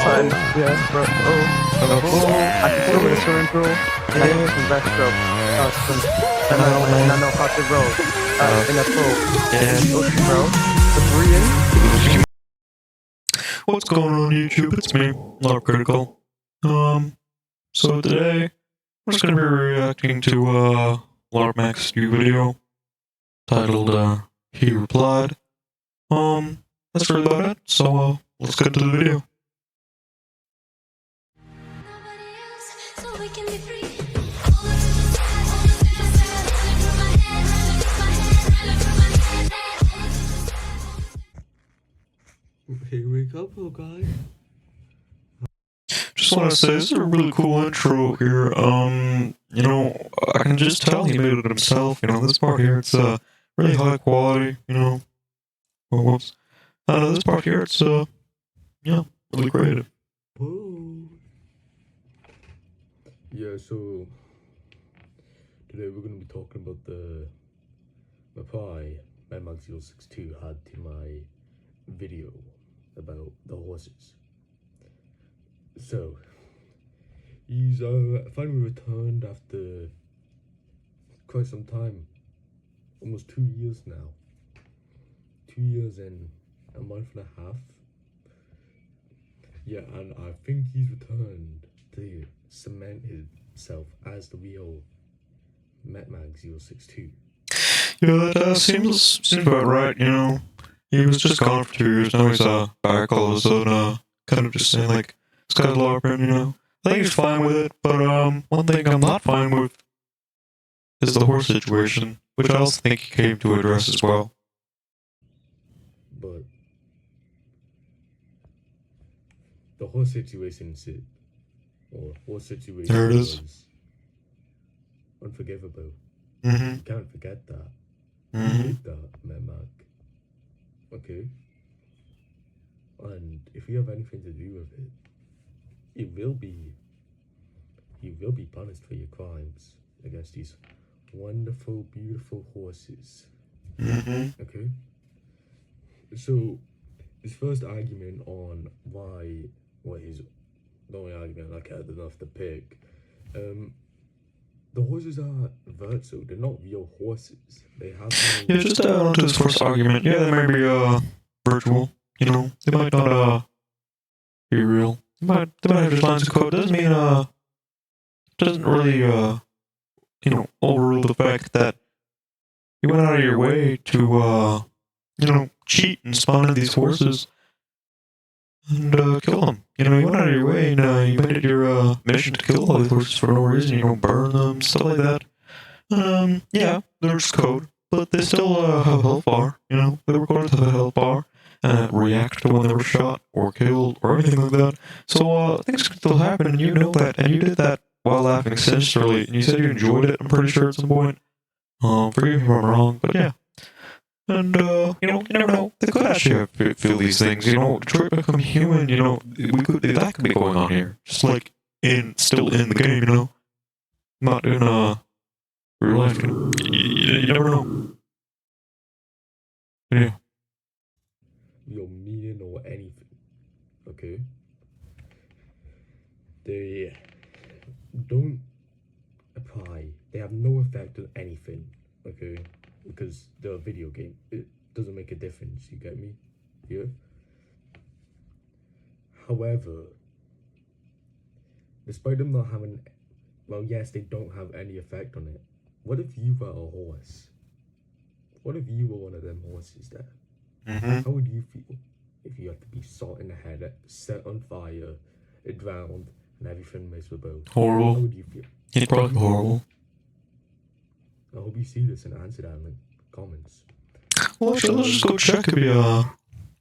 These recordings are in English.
something. Yeah, bro. I can put with a swimming pool. And I can do some breaststroke. And I know how to roll. In a pool. Okay, bro. The breathing. What's going on YouTube? It's me, larpcritical. So today, we're just gonna be reacting to, larpmacks' new video, titled, He Replied. That's really about it, so, let's get into the video. Here we go, guys. Just want to say, this is a really cool intro here. You know, I can just tell he made it himself. You know, this part here, it's really high quality. You know, whoops. This part here, it's yeah, really creative. Whoa. Yeah, so today we're gonna be talking about the reply larpmacks062 had to my video about the horses. So he's finally returned after quite some time, almost 2 years now. 2 years and a month and a half. Yeah, and I think he's returned to cement himself as the real larpmacks062. Yeah, that seems about right. You know, he was just gone for 2 years. Now he's back all of a sudden. Kind of just saying like, this guy's LARPing. You know, I think he's fine with it. But one thing I'm not fine with is the horse situation, which I also think he came to address as well. But the whole situation There it is. was unforgivable. Mm-hmm. You can't forget that. Mm-hmm. You did that, larpmac. Okay? And if you have anything to do with it, you will be punished for your crimes against these wonderful, beautiful horses. Mm-hmm. Okay? So, his first argument on why, the only argument I cared enough to pick, the horses are virtual, they're not real horses. They have no... Yeah, just on to his first argument. Yeah, they might be virtual. You know, they might not be real. They might have just lines of code. Doesn't mean doesn't really you know, overrule the fact that you went out of your way to you know, cheat and spawn in these horses and kill them. You know, you went out of your way and you made it your mission to kill all these horses for no reason. You know, burn them, stuff like that. Yeah, there's code, but they still have a health bar. You know, they were going to have a health bar and react to when they were shot or killed or anything like that. So things can still happen, and you know that, and you did that while laughing sinisterly, and you said you enjoyed it. I'm pretty sure at some point. Forgive me if I'm wrong, but yeah. And, you know, you never know. They could actually feel these things, you know. Detroit Become Human, you know, that could be going on here. Just like, still in the game, you know. Not in, real life. You never know. Yeah. Your meaning or anything. Okay? They don't apply. They have no effect on anything. Okay? Because they're a video game. It doesn't make a difference, you get me? Yeah? However, despite them not having, well, yes, they don't have any effect on it. What if you were a horse? What if you were one of them horses there? Mm-hmm. How would you feel if you had to be shot in the head, set on fire, drowned, and everything miserable? Horrible. How would you feel? It's probably horrible. I hope you see this and answer that in the comments. Well, actually, let's just go check if he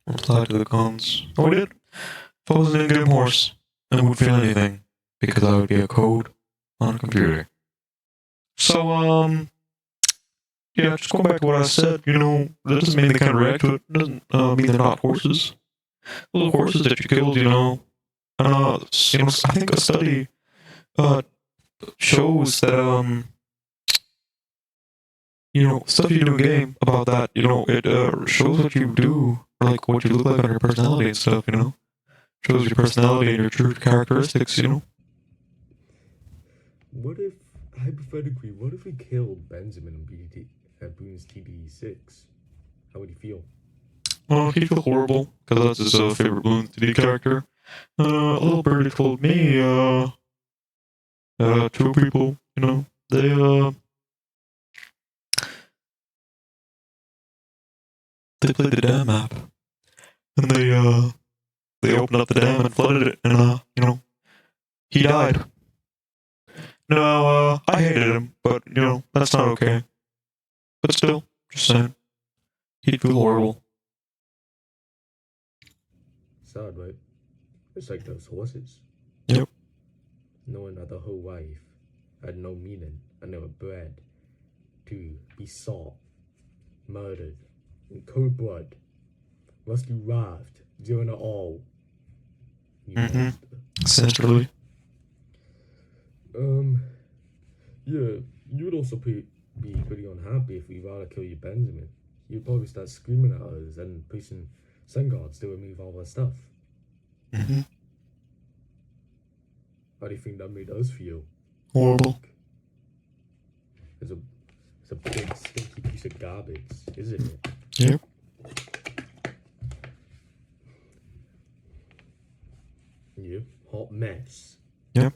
replied to the comments. Oh, we did. If I was an in-game horse, I wouldn't feel anything, because I would be a code on a computer. So, yeah, just going back to what I said, you know, that doesn't mean they can't react to it. It doesn't mean they're not horses. Those are horses that you killed, you know. And, you know, I think a study shows that, you know, stuff you do in game about that, you know, it shows what you do, or like what you look like on your personality and stuff, you know. Shows your personality and your true characteristics, you know? What if, hypothetically, what if we killed Benjamin and Boone's TD6? How would he feel? He'd feel horrible, because that's his favorite Balloon 3D character. A little birdie told me, two people, you know, they played the dam map. And they opened up the dam and flooded it, and, you know, he died. Now, I hated him, but, you know, that's not okay. But still, just saying. He'd feel horrible. Sad, right? It's like those horses. Yep. Knowing that the whole life had no meaning and they were bred to be sought, murdered, in cold blood, must be writhed during it all. You monster. Essentially. Yeah, you would also be pretty unhappy if we rather kill you, Benjamin. You'd probably start screaming at us and placing sun guards to remove all our stuff. How do you think that made us feel? Horrible. It's a big stinky piece of garbage, isn't it? Yep. Yep, hot mess. Yep.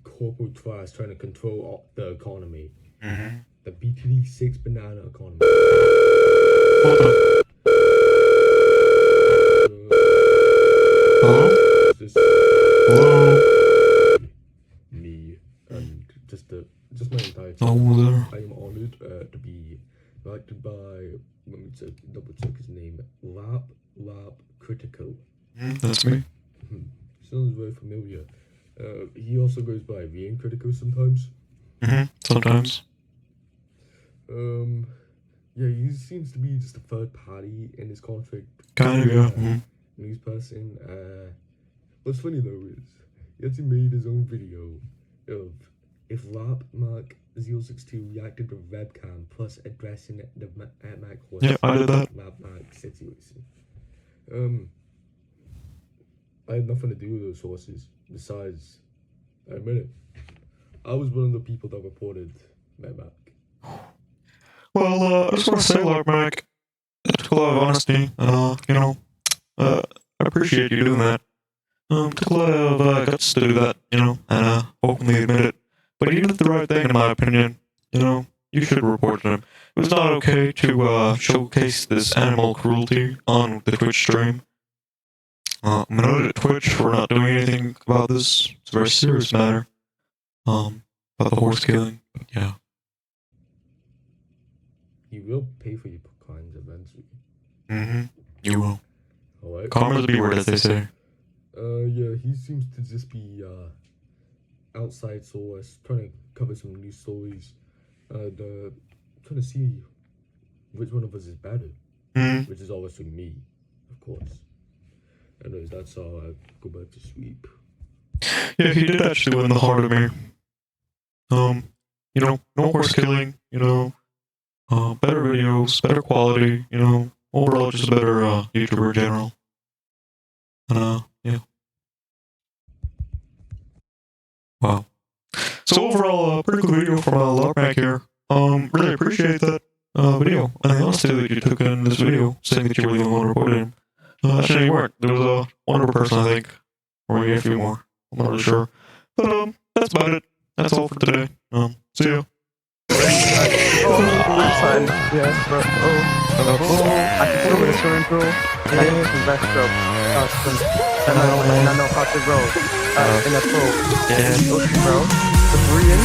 Corporate class trying to control the economy. The BTD6 banana economy. Hold on. Hello? Hello? Me and just my entire team. Oh, there. I am honored to be elected by, let me double check his name, Lap Critico. That's me. Sounds very familiar. He also goes by Rian Critico sometimes. Sometimes. Yeah, he seems to be just a third party in this conflict. Kind of, yeah. News person. What's funny though is he actually made his own video of if larpmacks 062 reacted with webcam plus addressing the Mac horse. Yeah, I did that. Larpmacks situation. I had nothing to do with those horses. Besides, I admit it, I was one of the people that reported Mac. Well, I just want to say, larpmack, it took a lot of honesty. You know, I appreciate you doing that. Took a lot of guts to do that, you know, and openly admit it. But you did the right thing, in my opinion. You know, you should report to him. It was not okay to showcase this animal cruelty on the Twitch stream. I'm annoyed at Twitch for not doing anything about this. It's a very serious matter. About the horse killing. But yeah. You will pay for your crimes eventually. You will. Alright. Karma's a B word, as they say. Yeah, he seems to just be outside source, trying to cover some news stories, and trying to see which one of us is better. Which is obviously me, of course. Anyways, that's all. I go back to sleep. Yeah, he did actually win the heart of me. You know, no horse killing, you know, better videos, better quality, you know, overall just a better YouTuber in general. And yeah. Wow. So overall, pretty good video from larpmack here. Really appreciate that video and the honesty that you took in this video, saying that you were the only one reporting him. Actually, you weren't. There was one other person, I think, or maybe a few more. I'm not really sure. But that's about it. That's all for today. See ya. Yes, bro. I can put over the swimming pool, and I can some backstroke, and I know how to roll, in the pool, ocean, bro, the Korean.